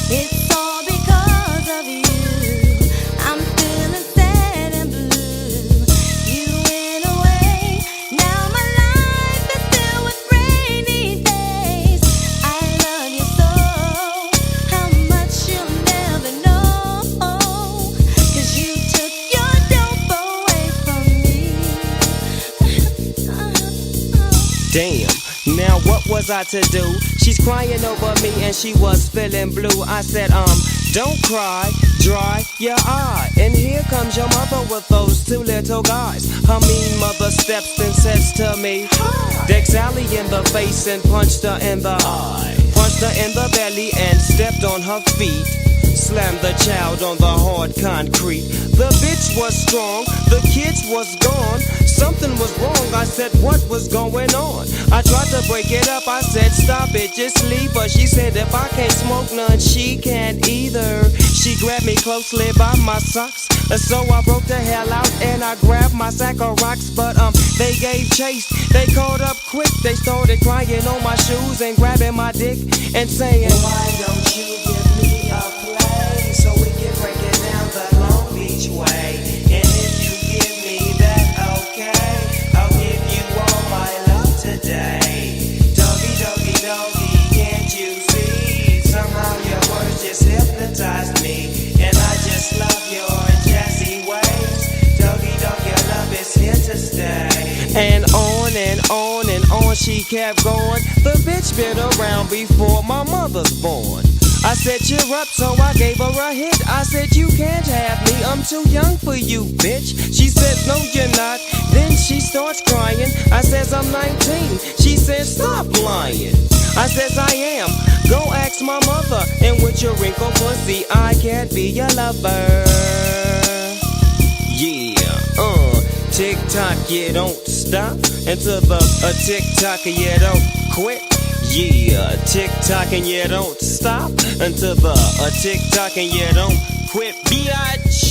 It's all because of you. I'm feeling sad and blue. You went away. Now my life is filled with rainy days. I love you so, how much you'll never know. 'Cause you took your dope away from me. Damn, now what was I to do? She's crying over me and she was feeling blue. I said, don't cry, dry your eye. And here comes your mother with those two little guys. Her mean mother steps and says to me, decked Sally in the face and punched her in the eye. Punched her in the belly and stepped on her feet. Slammed the child on the hard concrete. The bitch was strong, the kids was gone. Something was wrong, I said what was going on? I tried to break it up, I said stop it, just leave her. She said if I can't smoke none, she can't either. She grabbed me closely by my socks, so I broke the hell out and I grabbed my sack of rocks. But they gave chase, they caught up quick. They started crying on my shoes and grabbing my dick and saying, why don't you give me a place so we can break it down the Long Beach way? And if you give me that, okay, I'll give you all my love today. Doggy, doggy, doggy, can't you see? Somehow your words just hypnotized me, and I just love your jazzy ways. Doggy, dog, your love is here to stay. And on and on and on she kept going. The bitch been around before my mother's born. I said cheer up, so I gave her a hit. I said you can't have me, I'm too young for you, bitch. She says no you're not, then she starts crying. I says I'm 19, she says stop lying. I says I am, go ask my mother. And with your wrinkled pussy I can't be your lover. Yeah, tick tock, you don't stop until the tick tock, you don't quit. Yeah, tick tock and you don't stop until the tick tock and you don't quit. Biatch.